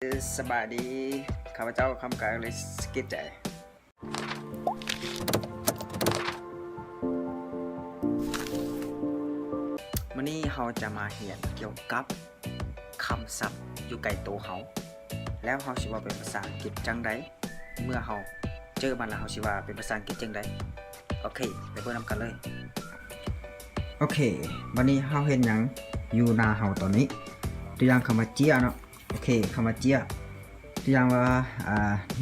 สบายดีข้าพเจ้าคำกลางเลยสกิดใจวันนี้เราจะมาเรียนเกี่ยวกับคำศัพท์อยู่ไกลตัวเขาแล้วเราสิว่าเป็นภาษาอังกฤษจังไดเมื่อเราเจอมันแล้วเราสิว่าเป็นภาษาอังกฤษจังไดโอเคไปเบิ่งนำกันเลยโอเควันนี้เราเห็นหยังอยู่หน้าเราตอนนี้ตัวอย่างคำว่าเจียเนาะโอเคคำว่าเจียตัวอย่างว่า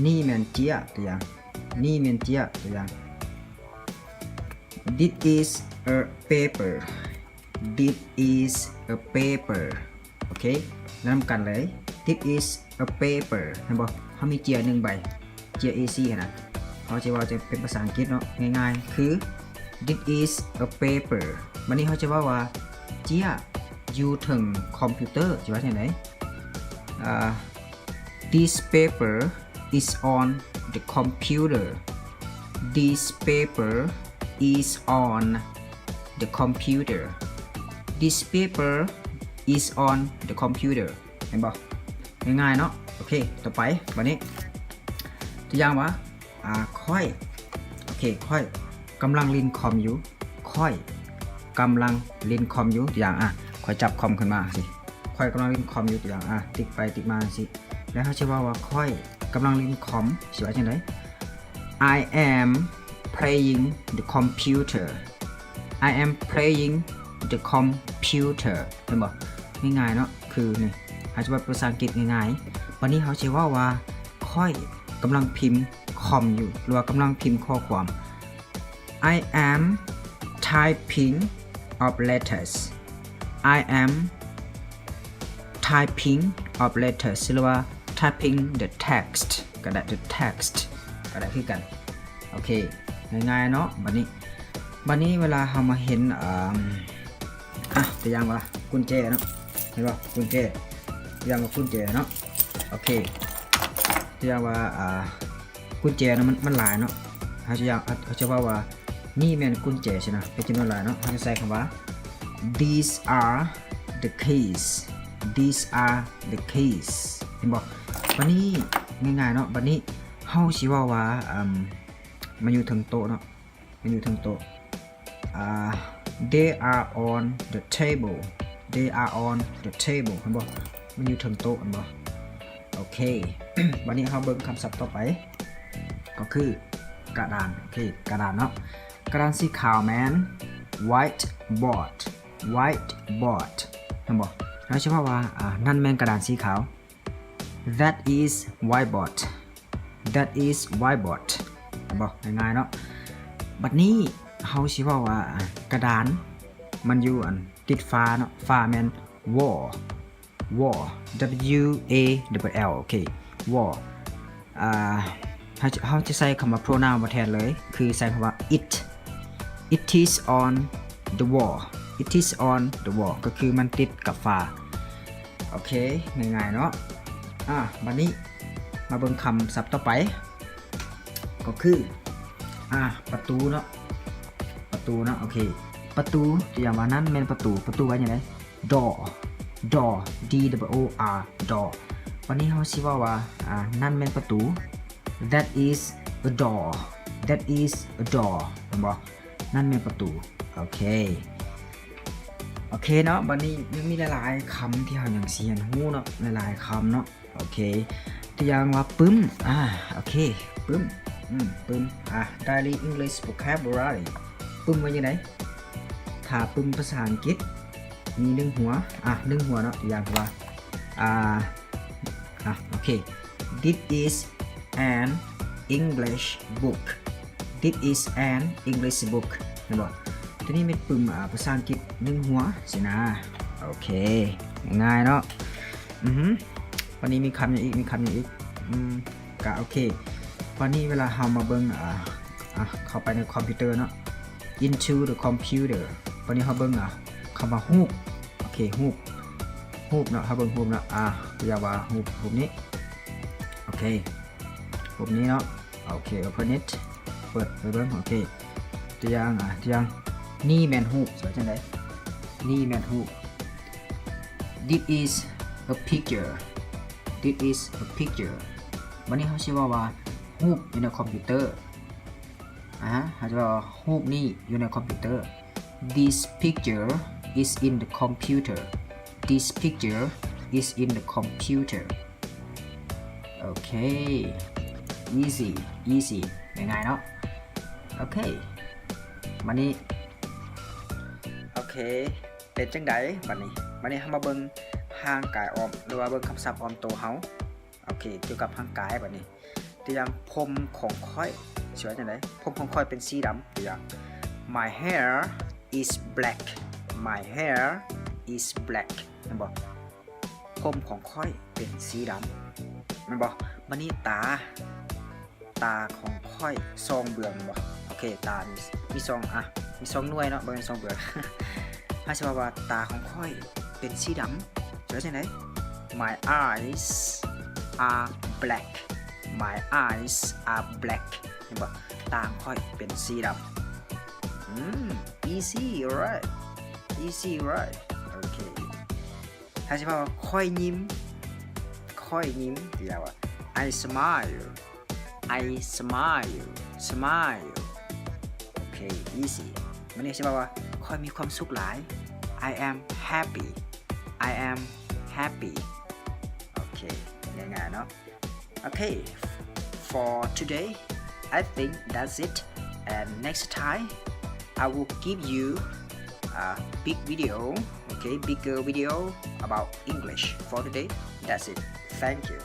นี่แมนเจียตัวอย่างนี่แมนเจียตัวอย่าง This is a paper This is a paper โอเคนำกันเลย This is a paper เห็นบ่เขามีเจีย1ใบเจีย AC นะเขาจะว่าจะเป็นภาษาอังกฤษเนาะง่ายๆคือ This is a paper วันนี้เขาจะว่าเจียอยู่ถึงคอมพิวเตอร์จะว่าอย่างไรThis paper is on the computer. This paper is on the computer. This paper is on the computer. เห็นบ่ง่ายๆเนาะโอเคต่อไปวันนี้ตัวอย่างว่าค่อยโอเคค่อยกำลังเล่นคอมอยู่ค่อยกำลังเล่นคอมอยู่ตัวอย่างค่อยจับคอมขึ้นมาสิค่อยกำลังเล่นคอมอยู่ตัวอย่างติ๊กไปติ๊กมาสิแล้วเขาจะว่าค่อยกำลังเล่นคอมสิว่าจังได๋ I am playing the computer I am playing the computer เห็นบ่ง่ายๆเนาะคือนี่เขาจะว่าภาษาอังกฤษง่ายๆวันนี้เขาจะว่าค่อยกำลังพิมพ์คอมอยู่หรือว่ากำลังพิมพ์ข้อความ I am typing of letters I am typing of letters หรือว่า typing the text ก็ได้ the text ก็ได้คือกันโอเคง่ายๆเนาะบัดนี้เวลาเรามาเห็นตัวอย่างว่ากุญแจเนาะเห็นป่ะกุญแจตัวอย่างว่ากุญแจเนาะโอเคตัวอย่างว่ากุญแจนะมันหลายเนาะเขาจะว่านี่แม่นกุญแจใช่นะเป็นจำนวนหลายเนาะเขาจะใส่คำว่า these are the keys these are the keys เห็นบ่วันนี้ง่ายๆเนาะวันนี้เฮาสิว่ามันอยู่ถึงโต๊ะเนาะมันอยู่ถึงโต๊ะthey are on the table they are on the table เห็นบ่มันอยู่ถึงโต๊ะเห็นบ่โอเค วันนี้เฮาเบิ่งคำศัพท์ต่อไปก็คือกระดานโอเคกระดานเนาะกระดานสีขาวแมน white board white board เห็นบ่เราเชื่อว่านั่นแม่นกระดานสีขาว that is whiteboard that is whiteboard บอกง่ายๆเนาะบัดนี้เฮาสิว่ากระดานมันอยู่ติดฟ้าเนาะฟ้าแม่น wall wall w a w l โอเค wallเฮาจะใส่คำว่า pronoun มาแทนเลยคือใส่คำว่า it is on the wall it is on the wall ก็คือมันติดกับฟ้าโอเคง่ายๆเนาะบัดนี้มาเบิ่งคำศัพท์ต่อไปก็คือประตูเนาะโอเคประตูตัวอย่างว่านั้นแม่นประตูว่าอย่างไร door d o r door วันนี้เฮาสิว่านั่นแม่นประตู that is a door that is a door เห็นบ่นั่นแม่นประตูโอเคเนาะวันนี้ยังมีหลายๆคำที่เฮายังสิเรียนรู้เนาะหลายๆคำเนาะโอเคตัวอย่างว่าปึ้มโอเคปึ้มdaily English vocabulary ปึ้มว่าจังได๋ถ้าปึ้มภาษาอังกฤษมี1หัว1หัวเนาะตัวอย่างว่าโอเค this is an English book this is an English book เห็นบ่ตัวนี้เป็นปึ้มภาษาอังกฤษ1หัวสินะโอเคง่ายเนาะวันนี้มีคำอย่างอีกก็โอเควันนี้เวลาเรามาเบิ่งเข้าไปในคอมพิวเตอร์เนาะ into the computer วันนี้เราเบิ่งคำว่ารูปโอเครูปเนาะเราเบิ่งรูปเนาะเรียกว่ารูปนี้โอเครูปนี้เนาะโอเค open it เปิดไปเบิ่งโอเคตัวอย่างนี่แม่นรูปสวยจังได๋นี่แม่นรูป this is a picture this is a picture วันนี้เขาชื่อว่ารูปอยู่ในคอมพิวเตอร์เขาจะว่ารูปนี้อยู่ในคอมพิวเตอร์ this picture is in the computer this picture is in the computer โอเค easy ง่ายๆเนาะโอเควันนี้โอเคเป็นจังไดวันนี้เรามาเบิ่งร่างกายออมหรือว่าเบิ่งคำศัพท์ออมตัวเฮาโอเคเกี่ยวกับร่างกายวันนี้ตัวอย่างผมของค่อยสวยจังไดผมของค่อยเป็นสีดำตัวอย่าง my hair is black my hair is black แม่นบ่ผมของค่อยเป็นสีดำแม่นบ่วันนี้ตาของค่อยซองเบืองบ่โอเคตามีซองมีซองหน่วยเนาะบ่เป็นซองเบืองถ้าจะว่าตาของค่อยเป็นสีดำสวยจังได my eyes are black my eyes are black เห็นบ่ตาค่อยเป็นสีดำeasy rightโอเคถ้าจะว่าค่อยยิ้มเดี๋ยวว่า I smile โอเค easy มันนี่ใช่ป่าวว่าค่อยมีความสุขหลาย I am happy โอเคง่ายๆเนาะโอเค for today I think that's it and next time I will give you a bigger video about English for today. That's it. Thank you.